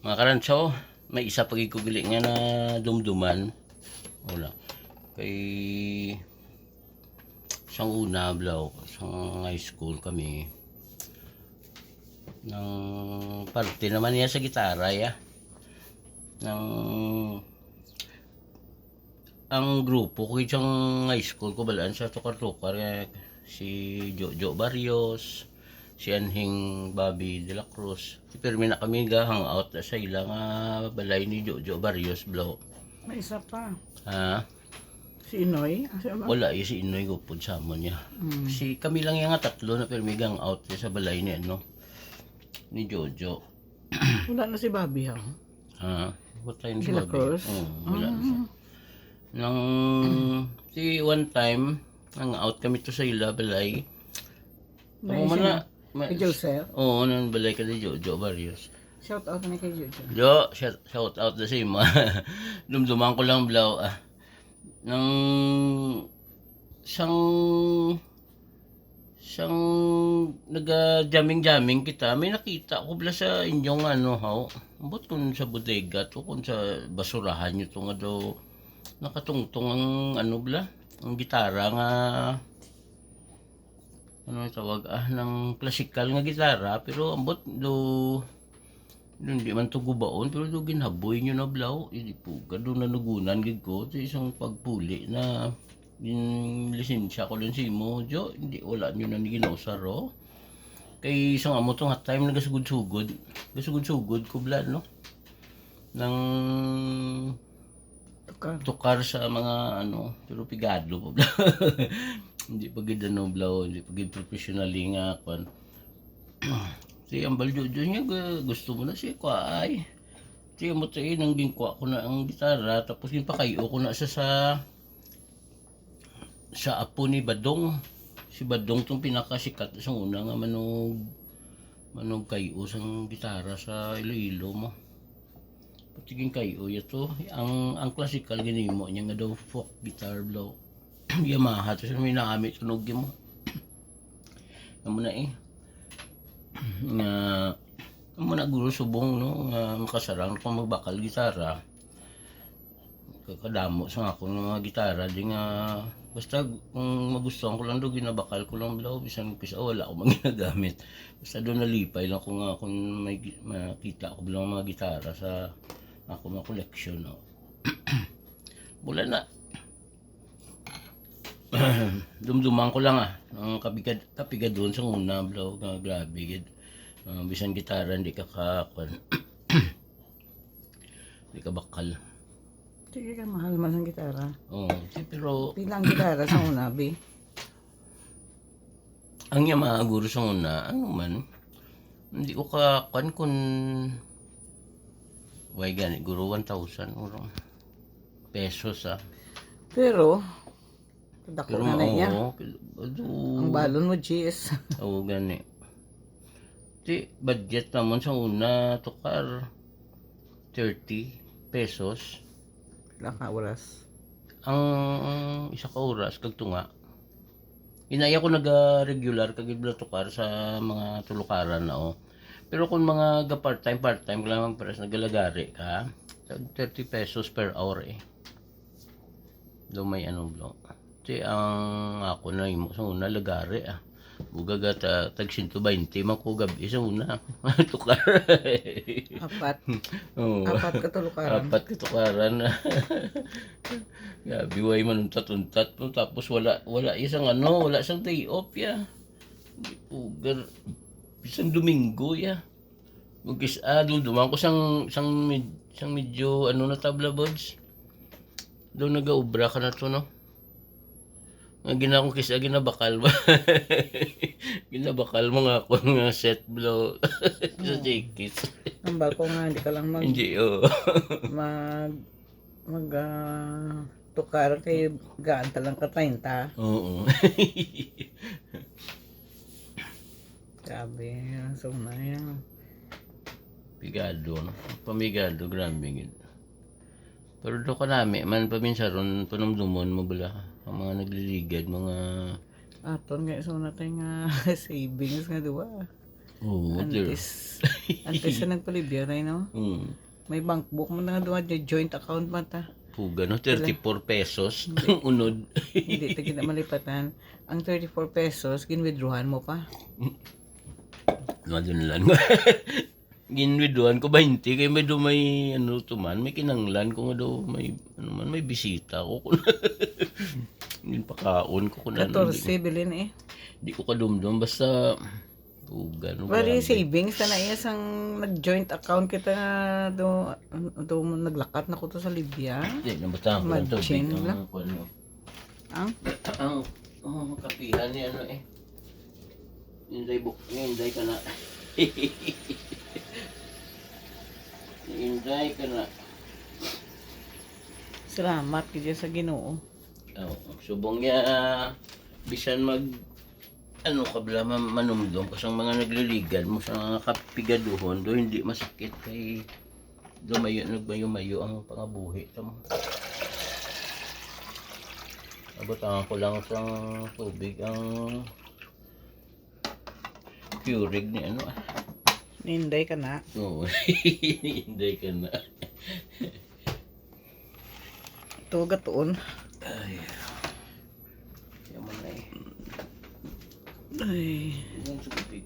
Mga karantsaw, may isa pag ikubili nga na dumduman. Wala. Kay isang una, blaw, isang high school kami. Nang parte naman niya sa gitara, ya. Nang ang grupo ko isang high school ko balaan sa tukar-tukar si Jojo Barrios, si Anhing Bobby de la Cruz. Pero na kami ga hangout sa ilang balay ni Jojo Barrios blow. May isa pa. Ha? Si Inoy. Asa ba? Wala si Inoy gupod sa amon niya. Si kami lang yung tatlo na pero may hangout sa balay ni ano ni Jojo. Wala na si Bobby ha. Ha? What time si De la Bobby? Cruz? Wala na siya. Nang si one time hangout kami to sa ila balay. May Ako man na Kay Joseph. oo, nang balay ka ni Jojo Barrios. Shout out na kay Jojo. Jo, shout out na sa ima. Dumduman ko lang blaw. Nang siyang naga-jamming kita, may nakita ko bla sa inyong ano haw. Ambot kun sa bodega to kun sa basurahan nyo to nga daw nakatungtong ang ano bla, ang gitara nga ano tawag ng classical nga gitara pero ambot do hindi man to gubaon pero do ginhaboy nyo na blaw hindi po kado nanugunan gid ko sa isang pagpuli na yung lisensya ko lang si mo jo hindi wala nyo na ginausaro kay isang amo tong time nagasugod-sugod ko bla no nang tukar sa mga ano pero pigado po bla hindi pa gid ano blaw hindi pa gid professionally nga kon si ambal jojo niya gusto mo na si kuay si mo tay nang gingkwa ko na ang gitara tapos ginpakayo ko na sa apo ni Badong si Badong tong pinakasikat sa una nga manog kayo sang gitara sa Iloilo mo patiging kayo yato ang classical ginimo niya nga daw folk guitar blow Yamaha to sa may naamit tunog mo amo na nga amo na guro subong no nga makasarang kung magbakal gitara kakadamo sa ako ng mga gitara di nga basta kung magustuhan ko lang do ginabakal ko lang blaw bisan pisa wala ako mang ginagamit basta do nalipay lang ko nga kung may makita ko lang mga gitara sa ako mga collection no. Wala na dumduman ko lang ang kapiga doon sa una blaw nga grabe gid bisan gitara hindi ka hindi ka bakal. Sige ka, mahal man ang gitara. Oo, pero Pila ang gitara sa una, Bi? ang Yamaha guro sa una ano man hindi ko kakuan kung way gani guro 1,000 urong pesos Pero, kadako pero na na niya. Ang balon mo, GS. oo gani di budget naman sa una tukar 30 pesos Lang ka oras. ang isa ka oras kag tunga inaya ko naga-regular kag ibla tukar sa mga tulukaran na pero kung mga ga part-time ko lang pares nagalagari ka 30 pesos per hour do may ano blo ti ang ako na imo sa una lagari buga ta tag 120 man ko gabi sa una tukar Apat. oh Apat ka tulukaran. apat katukaran gabi way manuntat-untat tapos wala isang ano wala isang day off ugar isang Domingo Ugis duman ko sang medyo ano na tabla buds daw nagaubra ka na to no nga ginakong kisa ginabakal ba ginabakal mo nga ako nga set blow sa jacket Ambal ko nga, hindi ka lang hindi tukar kay gaan talang ka 30. oo Grabe, so na yan. pigado no pamigado grabe gid pero do ka nami man paminsan ron panumdumon mo bala ang mga nagliligad mga Aton nga so na tayo nga savings nga diwa. Oo, there. Antes sa nagpalibya rin, no? May bank book mo na doon, joint account man ta. Puga no, 34 pesos ang unod. Hindi, tagi na malipatan. Ang 34 pesos, ginwithdrawhan mo pa. Doon lang. Ginwidwan ko 20 kay may do may ano to man, may kinanglan ko nga daw may ano man may bisita ko kun. Hindi pa kaon ko kun 14 bilin eh. Di ko kadumdum basta puga no. Bali savings na isang nag-joint account kita na do naglakat na ko to sa Libya. Di na bata ko lang to Imagine big lang. ang kuno. Ang Ang kapihan ni ano eh. Hinday ka na. Hinday ka na. salamat kaya sa Ginoo. Oh, subong niya bisan mag ano kabla manumdum kasi ang mga nagliligan mo sa mga kapigaduhon do hindi masakit kay lumayo nagmayo-mayo ang pangabuhi tamo. Abutan ko lang sa tubig ang Keurig ni ano ah. Ninday ka na. Oo, hindi ka na. Ito gatoon. Ay. Yaman na eh. Ay. Yan sa tubig.